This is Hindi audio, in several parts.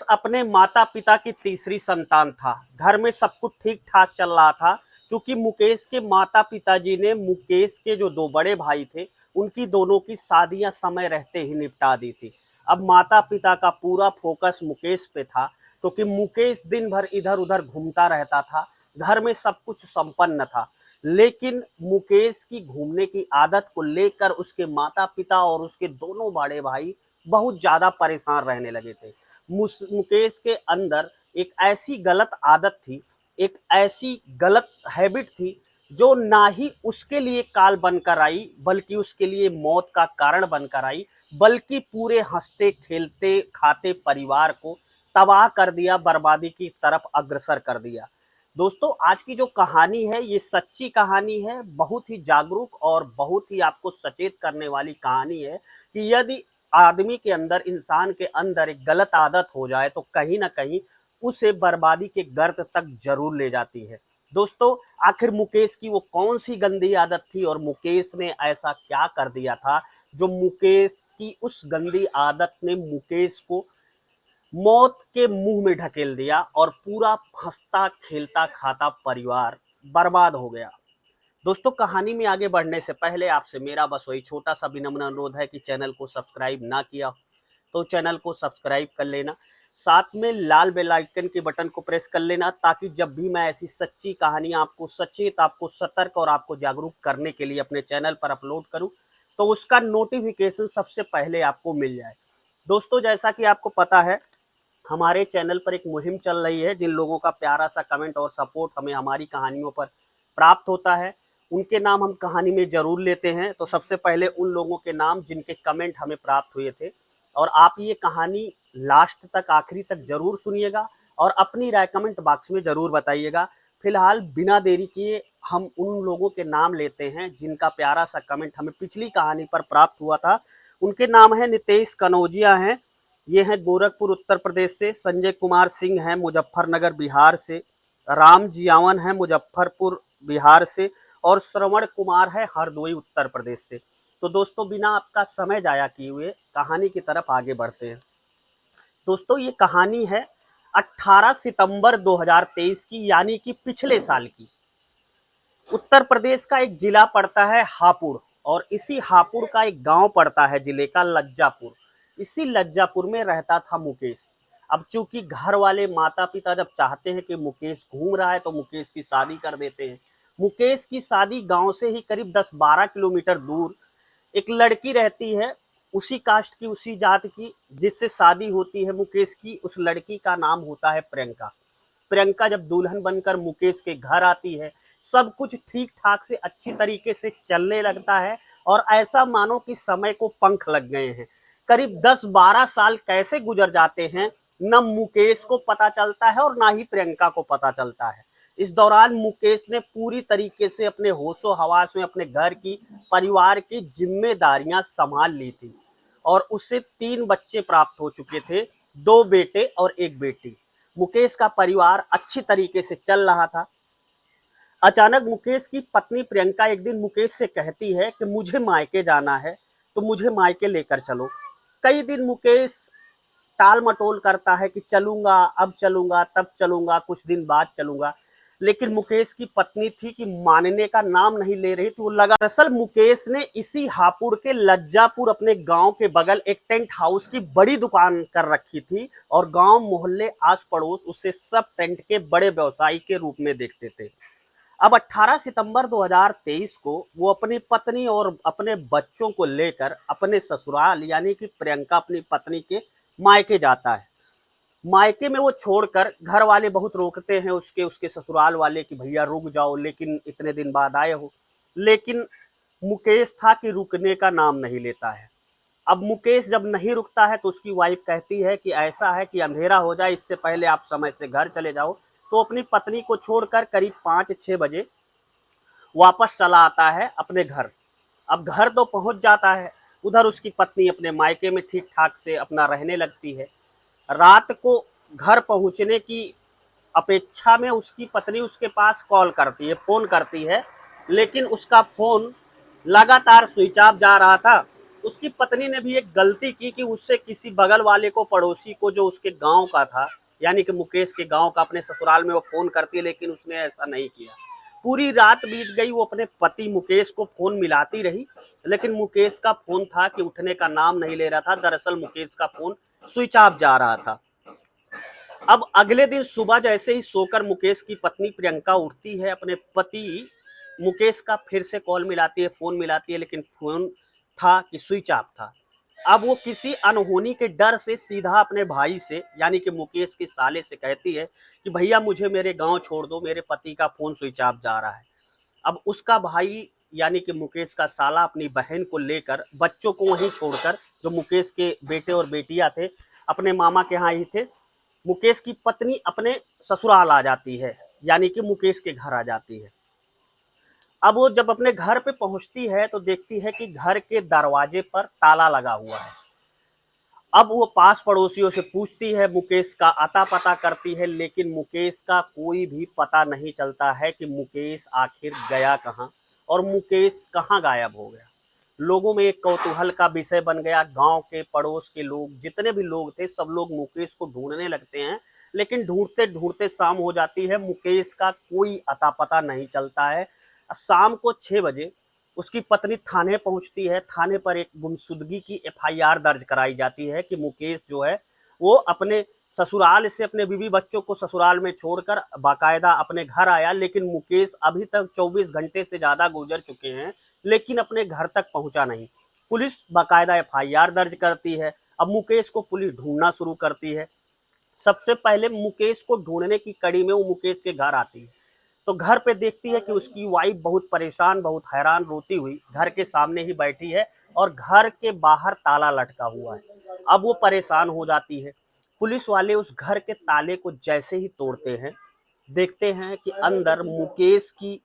अपने माता पिता की तीसरी संतान था। घर में सब कुछ ठीक ठाक चल रहा था, क्योंकि मुकेश के माता पिताजी ने मुकेश के जो दो बड़े भाई थे उनकी दोनों की शादियां समय रहते ही निपटा दी थी। अब माता पिता का पूरा फोकस मुकेश पे था, क्योंकि मुकेश दिन भर इधर उधर घूमता रहता था। घर में सब कुछ संपन्न था, लेकिन मुकेश की घूमने की आदत को लेकर उसके माता पिता और उसके दोनों बड़े भाई बहुत ज्यादा परेशान रहने लगे थे। मुकेश के अंदर एक ऐसी गलत आदत थी, एक ऐसी गलत हैबिट थी, जो ना ही उसके लिए काल बनकर आई, बल्कि उसके लिए मौत का कारण बनकर आई, बल्कि पूरे हंसते खेलते खाते परिवार को तबाह कर दिया, बर्बादी की तरफ अग्रसर कर दिया। दोस्तों, आज की जो कहानी है ये सच्ची कहानी है, बहुत ही जागरूक और बहुत ही आपको सचेत करने वाली कहानी है कि यदि आदमी के अंदर, इंसान के अंदर एक गलत आदत हो जाए तो कहीं ना कहीं उसे बर्बादी के गर्त तक जरूर ले जाती है। दोस्तों, आखिर मुकेश की वो कौन सी गंदी आदत थी और मुकेश ने ऐसा क्या कर दिया था जो मुकेश की उस गंदी आदत ने मुकेश को मौत के मुंह में ढकेल दिया और पूरा हंसता खेलता खाता परिवार बर्बाद हो गया। दोस्तों, कहानी में आगे बढ़ने से पहले आपसे मेरा बस वही छोटा सा विनम्र अनुरोध है कि चैनल को सब्सक्राइब ना किया तो चैनल को सब्सक्राइब कर लेना, साथ में लाल बेल आइकन के बटन को प्रेस कर लेना, ताकि जब भी मैं ऐसी सच्ची कहानियां आपको सचेत, आपको सतर्क और आपको जागरूक करने के लिए अपने चैनल पर अपलोड करूं तो उसका नोटिफिकेशन सबसे पहले आपको मिल जाए। दोस्तों, जैसा कि आपको पता है, हमारे चैनल पर एक मुहिम चल रही है। जिन लोगों का प्यारा सा कमेंट और सपोर्ट हमें हमारी कहानियों पर प्राप्त होता है, उनके नाम हम कहानी में जरूर लेते हैं। तो सबसे पहले उन लोगों के नाम जिनके कमेंट हमें प्राप्त हुए थे, और आप ये कहानी लास्ट तक, आखिरी तक जरूर सुनिएगा और अपनी राय कमेंट बॉक्स में जरूर बताइएगा। फिलहाल बिना देरी किए हम उन लोगों के नाम लेते हैं जिनका प्यारा सा कमेंट हमें पिछली कहानी पर प्राप्त हुआ था। उनके नाम है नितेश कनौजिया हैं, ये हैं गोरखपुर उत्तर प्रदेश से। संजय कुमार सिंह हैं मुजफ्फरनगर बिहार से। राम जियावन है मुजफ्फरपुर बिहार से। और श्रवण कुमार है हरदोई उत्तर प्रदेश से। तो दोस्तों, बिना आपका समय जाया किए हुए कहानी की तरफ आगे बढ़ते हैं। दोस्तों, ये कहानी है 18 सितंबर 2023 की, यानी कि पिछले साल की। उत्तर प्रदेश का एक जिला पड़ता है हापुड़, और इसी हापुड़ का एक गांव पड़ता है जिले का लज्जापुर। इसी लज्जापुर में रहता था मुकेश। अब चूंकि घर वाले माता पिता जब चाहते हैं कि मुकेश घूम रहा है तो मुकेश की शादी कर देते हैं। मुकेश की शादी गांव से ही करीब 10-12 किलोमीटर दूर एक लड़की रहती है, उसी कास्ट की, उसी जात की, जिससे शादी होती है मुकेश की। उस लड़की का नाम होता है प्रियंका। प्रियंका जब दुल्हन बनकर मुकेश के घर आती है, सब कुछ ठीक ठाक से अच्छी तरीके से चलने लगता है, और ऐसा मानो कि समय को पंख लग गए हैं। करीब 10-12 साल कैसे गुजर जाते हैं, न मुकेश को पता चलता है और ना ही प्रियंका को पता चलता है। इस दौरान मुकेश ने पूरी तरीके से अपने होशो हवास में अपने घर की, परिवार की जिम्मेदारियां संभाल ली थी, और उसे 3 बच्चे प्राप्त हो चुके थे, 2 बेटे और 1 बेटी। मुकेश का परिवार अच्छी तरीके से चल रहा था। अचानक मुकेश की पत्नी प्रियंका एक दिन मुकेश से कहती है कि मुझे मायके जाना है, तो मुझे मायके लेकर चलो। कई दिन मुकेश टाल मटोल करता है कि चलूंगा, अब चलूंगा, तब चलूंगा, कुछ दिन बाद चलूंगा। लेकिन मुकेश की पत्नी थी कि मानने का नाम नहीं ले रही थी। वो लगा, दरअसल मुकेश ने इसी हापुड़ के लज्जापुर अपने गांव के बगल एक टेंट हाउस की बड़ी दुकान कर रखी थी, और गांव मोहल्ले आस पड़ोस उसे सब टेंट के बड़े व्यवसायी के रूप में देखते थे। अब 18 सितंबर 2023 को वो अपनी पत्नी और अपने बच्चों को लेकर अपने ससुराल, यानी कि प्रियंका अपनी पत्नी के मायके जाता है। मायके में वो छोड़कर, घर वाले बहुत रोकते हैं उसके उसके ससुराल वाले कि भैया रुक जाओ, लेकिन इतने दिन बाद आए हो। लेकिन मुकेश था कि रुकने का नाम नहीं लेता है। अब मुकेश जब नहीं रुकता है तो उसकी वाइफ कहती है कि ऐसा है कि अंधेरा हो जाए, इससे पहले आप समय से घर चले जाओ। तो अपनी पत्नी को छोड़कर करीब 5-6 बजे वापस चला आता है अपने घर। अब घर तो पहुंच जाता है, उधर उसकी पत्नी अपने मायके में ठीक ठाक से अपना रहने लगती है। रात को घर पहुंचने की अपेक्षा में उसकी पत्नी उसके पास कॉल करती है, फोन करती है, लेकिन उसका फोन लगातार स्विच ऑफ जा रहा था। उसकी पत्नी ने भी एक गलती की कि उससे किसी बगल वाले को, पड़ोसी को, जो उसके गांव का था, यानी कि मुकेश के गांव का, अपने ससुराल में वो फोन करती, लेकिन उसने ऐसा नहीं किया। पूरी रात बीत गई, वो अपने पति मुकेश को फोन मिलाती रही, लेकिन मुकेश का फोन था कि उठने का नाम नहीं ले रहा था। दरअसल मुकेश का फोन स्विच ऑफ जा रहा था। अब अगले दिन सुबह जैसे ही सोकर मुकेश की पत्नी प्रियंका उठती है, अपने पति मुकेश का फिर से कॉल मिलाती है, फोन मिलाती है, लेकिन फोन था कि स्विच ऑफ था। अब वो किसी अनहोनी के डर से सीधा अपने भाई से, यानी कि मुकेश के साले से कहती है कि भैया मुझे मेरे गांव छोड़ दो, मेरे पति का फोन स्विच ऑफ जा रहा है। अब उसका भाई यानी कि मुकेश का साला अपनी बहन को लेकर, बच्चों को वहीं छोड़कर, जो मुकेश के बेटे और बेटियां थे अपने मामा के यहाँ ही थे, मुकेश की पत्नी अपने ससुराल आ जाती है, यानी कि मुकेश के घर आ जाती है। अब वो जब अपने घर पे पहुंचती है तो देखती है कि घर के दरवाजे पर ताला लगा हुआ है। अब वो पास पड़ोसियों से पूछती है, मुकेश का अता पता करती है, लेकिन मुकेश का कोई भी पता नहीं चलता है कि मुकेश आखिर गया कहाँ और मुकेश कहाँ गायब हो गया। लोगों में एक कौतूहल का विषय बन गया। गांव के, पड़ोस के लोग, जितने भी लोग थे, सब लोग मुकेश को ढूंढने लगते हैं, लेकिन ढूंढते ढूंढते शाम हो जाती है, मुकेश का कोई अता पता नहीं चलता है। शाम को 6 बजे उसकी पत्नी थाने पहुंचती है। थाने पर एक गुमशुदगी की एफआईआर दर्ज कराई जाती है कि मुकेश जो है वो अपने ससुराल से अपने बीवी बच्चों को ससुराल में छोड़कर बाकायदा अपने घर आया, लेकिन मुकेश अभी तक 24 घंटे से ज्यादा गुजर चुके हैं, लेकिन अपने घर तक पहुंचा नहीं। पुलिस बाकायदा एफआईआर दर्ज करती है। अब मुकेश को पुलिस ढूंढना शुरू करती है। सबसे पहले मुकेश को ढूंढने की कड़ी में वो मुकेश के घर आती है, तो घर पे देखती है कि उसकी वाइफ बहुत परेशान, बहुत हैरान, रोती हुई घर के सामने ही बैठी है और घर के बाहर ताला लटका हुआ है। अब वो परेशान हो जाती है। पुलिस वाले उस घर के ताले को जैसे ही तोड़ते हैं, देखते हैं कि अंदर मुकेश की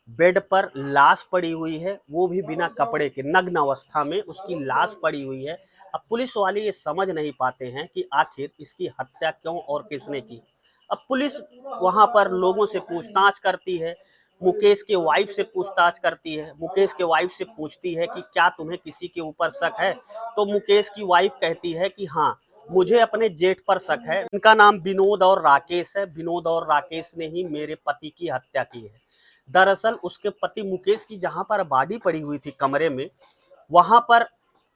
बेड पर लाश पड़ी हुई है, वो भी बिना कपड़े के, नग्न अवस्था में उसकी लाश पड़ी हुई है। अब पुलिस वाले ये समझ नहीं पाते हैं कि आखिर इसकी हत्या क्यों और किसने की। अब पुलिस वहां पर लोगों से पूछताछ करती है, मुकेश के वाइफ से पूछताछ करती है। मुकेश के वाइफ से पूछती है कि क्या तुम्हें किसी के ऊपर शक है, तो मुकेश की वाइफ कहती है कि हाँ, मुझे अपने जेठ पर शक है। इनका नाम विनोद और राकेश है। विनोद और राकेश ने ही मेरे पति की हत्या की है। दरअसल उसके पति मुकेश की जहां पर बॉडी पड़ी हुई थी कमरे में, वहां पर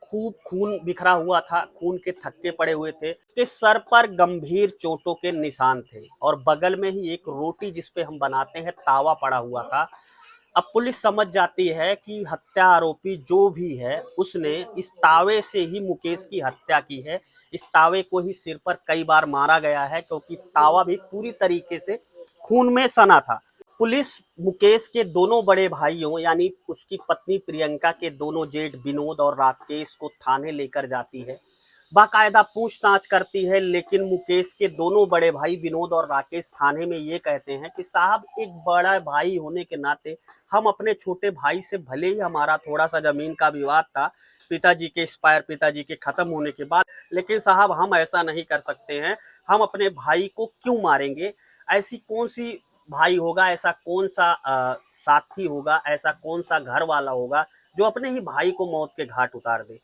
खूब खून बिखरा हुआ था, खून के थक्के पड़े हुए थे, उसके सर पर गंभीर चोटों के निशान थे और बगल में ही एक रोटी जिसपे हम बनाते हैं तावा पड़ा हुआ था। अब पुलिस समझ जाती है कि हत्या आरोपी जो भी है उसने इस तावे से ही मुकेश की हत्या की है। इस तावे को ही सिर पर कई बार मारा गया है, क्योंकि तावा भी पूरी तरीके से खून में सना था। पुलिस मुकेश के दोनों बड़े भाइयों, यानी उसकी पत्नी प्रियंका के दोनों जेठ विनोद और राकेश को थाने लेकर जाती है, बाकायदा पूछताछ करती है, लेकिन मुकेश के दोनों बड़े भाई विनोद और राकेश थाने में ये कहते हैं कि साहब, एक बड़ा भाई होने के नाते हम अपने छोटे भाई से, भले ही हमारा थोड़ा सा जमीन का विवाद था पिताजी के एक्सपायर, पिताजी के खत्म होने के बाद, लेकिन साहब हम ऐसा नहीं कर सकते हैं। हम अपने भाई को क्यों मारेंगे? ऐसी कौन सी भाई होगा, ऐसा कौन सा साथी होगा, ऐसा कौन सा घर वाला होगा जो अपने ही भाई को मौत के घाट उतार दे?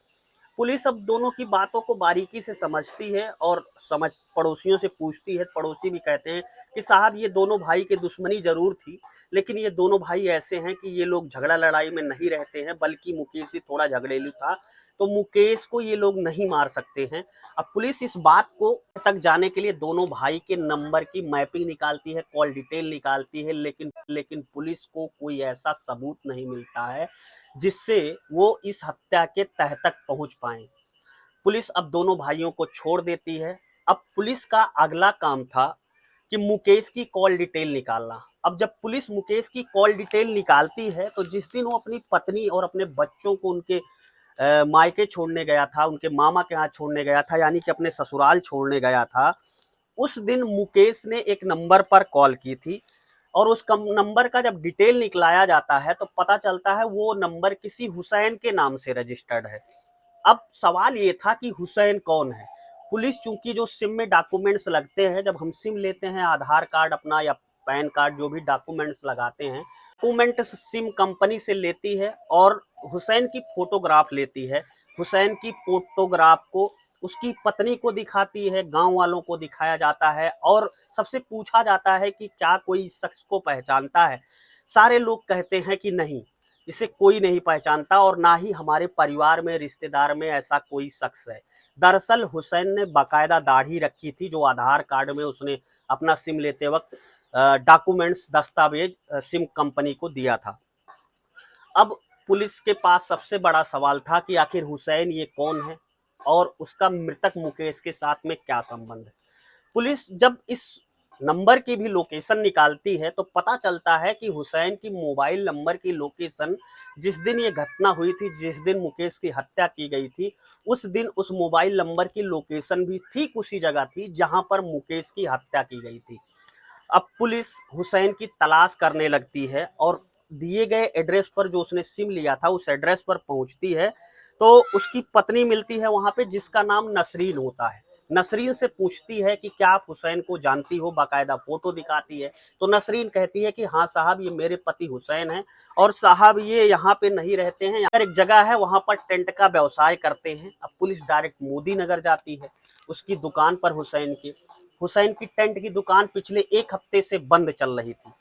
पुलिस अब दोनों की बातों को बारीकी से समझती है और पड़ोसियों से पूछती है। पड़ोसी भी कहते हैं कि साहब, ये दोनों भाई की दुश्मनी जरूर थी, लेकिन ये दोनों भाई ऐसे हैं कि ये लोग झगड़ा लड़ाई में नहीं रहते हैं, बल्कि मुकेश ही थोड़ा झगड़ेलू था, तो मुकेश को ये लोग नहीं मार सकते हैं। अब पुलिस इस बात को तक जाने के लिए दोनों भाई के नंबर की मैपिंग निकालती है, कॉल डिटेल निकालती है, लेकिन पुलिस को कोई ऐसा सबूत नहीं मिलता है जिससे वो इस हत्या के तह तक पहुंच पाए। पुलिस अब दोनों भाइयों को छोड़ देती है। अब पुलिस का अगला काम था कि मुकेश की कॉल डिटेल निकालना। अब जब पुलिस मुकेश की कॉल डिटेल निकालती है, तो जिस दिन वो अपनी पत्नी और अपने बच्चों को उनके मायके छोड़ने गया था, उनके मामा के यहाँ छोड़ने गया था, यानी कि अपने ससुराल छोड़ने गया था, उस दिन मुकेश ने एक नंबर पर कॉल की थी और उस नंबर का जब डिटेल निकलाया जाता है तो पता चलता है वो नंबर किसी हुसैन के नाम से रजिस्टर्ड है। अब सवाल ये था कि हुसैन कौन है? पुलिस, चूंकि जो सिम में डॉक्यूमेंट्स लगते हैं, जब हम सिम लेते हैं आधार कार्ड अपना या पैन कार्ड जो भी डॉक्यूमेंट्स लगाते हैं, डॉक्यूमेंट सिम कंपनी से लेती है और हुसैन की फोटोग्राफ लेती है। हुसैन की फोटोग्राफ को उसकी पत्नी को दिखाती है, गांव वालों को दिखाया जाता है और सबसे पूछा जाता है कि क्या कोई इस शख्स को पहचानता है। सारे लोग कहते हैं कि नहीं, इसे कोई नहीं पहचानता और ना ही हमारे परिवार में, रिश्तेदार में ऐसा कोई शख्स है। दरअसल हुसैन ने बाकायदा दाढ़ी रखी थी, जो आधार कार्ड में उसने अपना सिम लेते वक्त डॉक्यूमेंट्स, दस्तावेज सिम कंपनी को दिया था। अब पुलिस के पास सबसे बड़ा सवाल था कि आखिर हुसैन ये कौन है और उसका मृतक मुकेश के साथ में क्या संबंध है। पुलिस जब इस नंबर की भी लोकेशन निकालती है तो पता चलता है कि हुसैन की मोबाइल नंबर की लोकेशन, जिस दिन ये घटना हुई थी, जिस दिन मुकेश की हत्या की गई थी, उस दिन उस मोबाइल नंबर की लोकेशन भी ठीक उसी जगह थी जहां पर मुकेश की हत्या की गई थी। अब पुलिस हुसैन की तलाश करने लगती है और दिए गए एड्रेस पर, जो उसने सिम लिया था, उस एड्रेस पर पहुंचती है तो उसकी पत्नी मिलती है वहां पे, जिसका नाम नसरीन होता है। नसरीन से पूछती है कि क्या आप हुसैन को जानती हो, बाकायदा फोटो दिखाती है। तो नसरीन कहती है कि हाँ साहब, ये मेरे पति हुसैन हैं और साहब ये यहाँ पे नहीं रहते हैं, यहाँ एक जगह है वहां पर टेंट का व्यवसाय करते हैं। अब पुलिस डायरेक्ट मोदी नगर जाती है उसकी दुकान पर। हुसैन की टेंट की दुकान पिछले एक हफ्ते से बंद चल रही थी।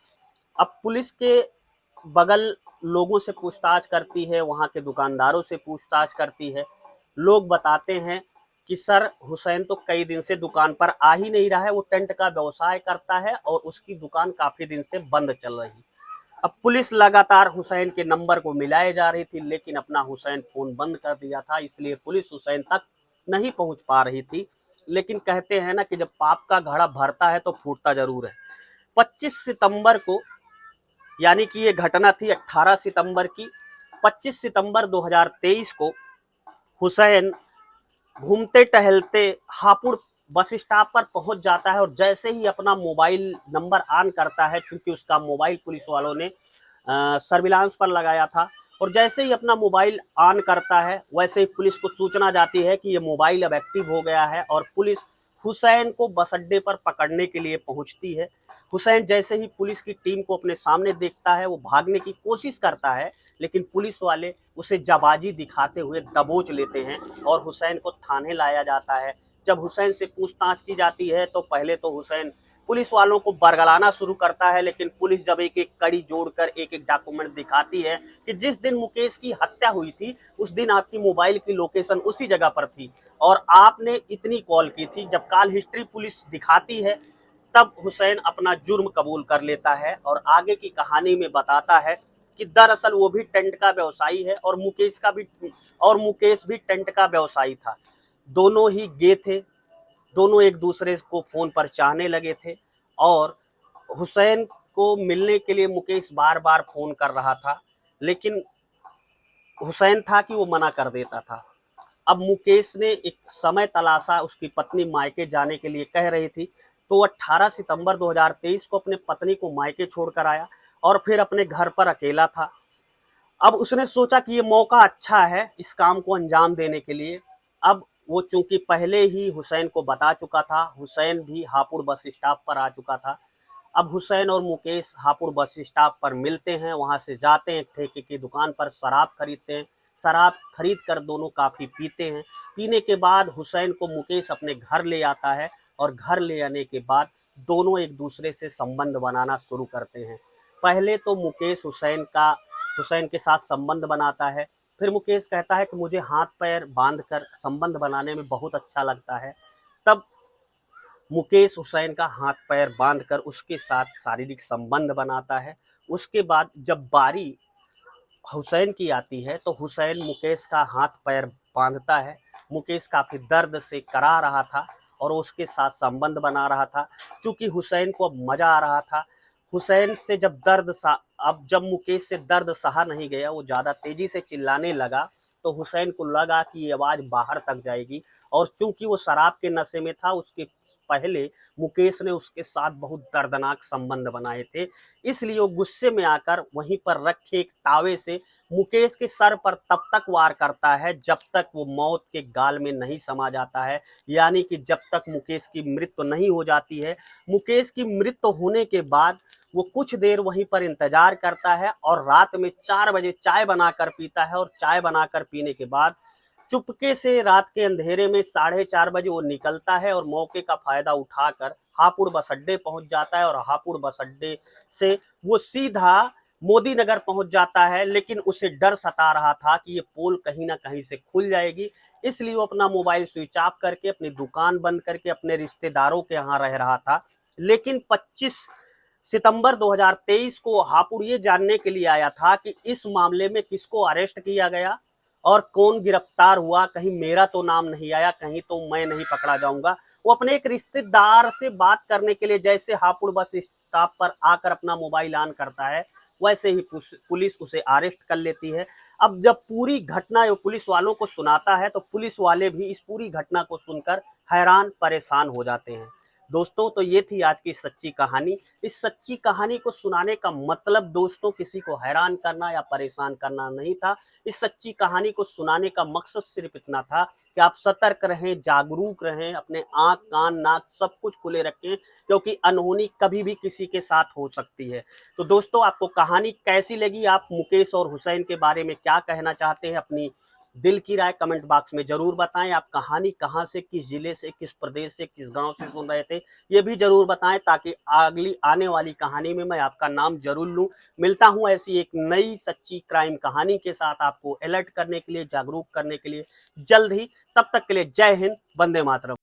अब पुलिस के बगल लोगों से पूछताछ करती है, वहां के दुकानदारों से पूछताछ करती है। लोग बताते हैं कि सर, हुसैन तो कई दिन से दुकान पर आ ही नहीं रहा है, वो टेंट का व्यवसाय करता है और उसकी दुकान काफी दिन से बंद चल रही है। अब पुलिस लगातार हुसैन के नंबर को मिलाए जा रही थी, लेकिन अपना हुसैन फोन बंद कर दिया था, इसलिए पुलिस हुसैन तक नहीं पहुंच पा रही थी। लेकिन कहते हैं ना कि जब पाप का घड़ा भरता है तो फूटता जरूर है। 25 सितंबर को, यानी कि ये घटना थी 18 सितंबर की, 25 सितंबर 2023 को हुसैन घूमते टहलते हापुड़ बस स्टॉप पर पहुंच जाता है और जैसे ही अपना मोबाइल नंबर ऑन करता है, चूंकि उसका मोबाइल पुलिस वालों ने सर्विलांस पर लगाया था, और जैसे ही अपना मोबाइल ऑन करता है वैसे ही पुलिस को सूचना जाती है कि ये मोबाइल अब एक्टिव हो गया है और पुलिस हुसैन को बस अड्डे पर पकड़ने के लिए पहुंचती है। हुसैन जैसे ही पुलिस की टीम को अपने सामने देखता है, वो भागने की कोशिश करता है, लेकिन पुलिस वाले उसे जाबाजी दिखाते हुए दबोच लेते हैं और हुसैन को थाने लाया जाता है। जब हुसैन से पूछताछ की जाती है तो पहले तो हुसैन पुलिस वालों को बरगलाना शुरू करता है, लेकिन पुलिस जब एक एक कड़ी जोड़कर एक एक डॉक्यूमेंट दिखाती है कि जिस दिन मुकेश की हत्या हुई थी उस दिन आपकी मोबाइल की लोकेशन उसी जगह पर थी और आपने इतनी कॉल की थी, जब कॉल हिस्ट्री पुलिस दिखाती है तब हुसैन अपना जुर्म कबूल कर लेता है और आगे की कहानी में बताता है कि दरअसल वो भी टेंट का व्यवसायी है और मुकेश भी टेंट का व्यवसायी था। दोनों ही गे थे, दोनों एक दूसरे को फोन पर चाहने लगे थे और हुसैन को मिलने के लिए मुकेश बार बार फोन कर रहा था, लेकिन हुसैन था कि वो मना कर देता था। अब मुकेश ने एक समय तलाशा, उसकी पत्नी मायके जाने के लिए कह रही थी, तो 18 सितंबर 2023 को अपने पत्नी को मायके छोड़कर आया और फिर अपने घर पर अकेला था। अब उसने सोचा कि ये मौका अच्छा है इस काम को अंजाम देने के लिए। अब वो चूंकि पहले ही हुसैन को बता चुका था, हुसैन भी हापुड़ बस स्टॉप पर आ चुका था। अब हुसैन और मुकेश हापुड़ बस स्टॉप पर मिलते हैं, वहां से जाते हैं ठेके की दुकान पर, शराब खरीदते हैं। शराब खरीद कर दोनों काफी पीते हैं। पीने के बाद हुसैन को मुकेश अपने घर ले आता है और घर ले आने के बाद दोनों एक दूसरे से संबंध बनाना शुरू करते हैं। पहले तो मुकेश हुसैन के साथ संबंध बनाता है, फिर मुकेश कहता है कि मुझे हाथ पैर बांध कर संबंध बनाने में बहुत अच्छा लगता है। तब मुकेश हुसैन का हाथ पैर बांधकर उसके साथ शारीरिक संबंध बनाता है। उसके बाद जब बारी हुसैन की आती है तो हुसैन मुकेश का हाथ पैर बांधता है। मुकेश काफी दर्द से करा रहा था और उसके साथ संबंध बना रहा था, क्योंकि हुसैन को अब मजा आ रहा था। हुसैन से अब जब मुकेश से दर्द सहा नहीं गया, वो ज्यादा तेजी से चिल्लाने लगा, तो हुसैन को लगा कि ये आवाज बाहर तक जाएगी और चूंकि वो शराब के नशे में था, उसके पहले मुकेश ने उसके साथ बहुत दर्दनाक संबंध बनाए थे। इसलिए वो गुस्से में आकर वहीं पर रखे एक तावे से मुकेश के सर पर तब तक वार करता है जब तक वो मौत के गाल में नहीं समा जाता है, यानी कि जब तक मुकेश की मृत्यु नहीं हो जाती है। मुकेश की मृत्यु होने के बाद वो कुछ देर वहीं पर इंतजार करता है और रात में 4 बजे चाय बनाकर पीता है, और चाय बनाकर पीने के बाद चुपके से रात के अंधेरे में 4:30 बजे वो निकलता है और मौके का फायदा उठाकर हापुड़ बस अड्डे पहुंच जाता है, और हापुड़ बस अड्डे से वो सीधा मोदी नगर पहुंच जाता है। लेकिन उसे डर सता रहा था कि ये पोल कहीं ना कहीं से खुल जाएगी, इसलिए वो अपना मोबाइल स्विच ऑफ करके अपनी दुकान बंद करके अपने रिश्तेदारों के यहाँ रह रहा था। लेकिन 25 सितंबर 2023 को हापुड़ ये जानने के लिए आया था कि इस मामले में किसको अरेस्ट किया गया और कौन गिरफ्तार हुआ, कहीं मेरा तो नाम नहीं आया, कहीं तो मैं नहीं पकड़ा जाऊंगा। वो अपने एक रिश्तेदार से बात करने के लिए जैसे हापुड़ बस स्टॉप पर आकर अपना मोबाइल ऑन करता है, वैसे ही पुलिस उसे अरेस्ट कर लेती है। अब जब पूरी घटना ये पुलिस वालों को सुनाता है तो पुलिस वाले भी इस पूरी घटना को सुनकर हैरान परेशान हो जाते हैं। दोस्तों, तो ये थी आज की सच्ची कहानी। इस सच्ची कहानी को सुनाने का मतलब दोस्तों किसी को हैरान करना या परेशान करना नहीं था। इस सच्ची कहानी को सुनाने का मकसद सिर्फ इतना था कि आप सतर्क रहें, जागरूक रहें, अपने आंख कान नाक सब कुछ खुले रखें, क्योंकि अनहोनी कभी भी किसी के साथ हो सकती है। तो दोस्तों, आपको कहानी कैसी लगी? आप मुकेश और हुसैन के बारे में क्या कहना चाहते हैं? अपनी दिल की राय कमेंट बॉक्स में जरूर बताएं। आप कहानी कहां से, किस जिले से, किस प्रदेश से, किस गांव से सुन रहे थे, ये भी जरूर बताएं, ताकि अगली आने वाली कहानी में मैं आपका नाम जरूर लूं। मिलता हूं ऐसी एक नई सच्ची क्राइम कहानी के साथ, आपको अलर्ट करने के लिए, जागरूक करने के लिए जल्द ही। तब तक के लिए जय हिंद, वंदे मातरम।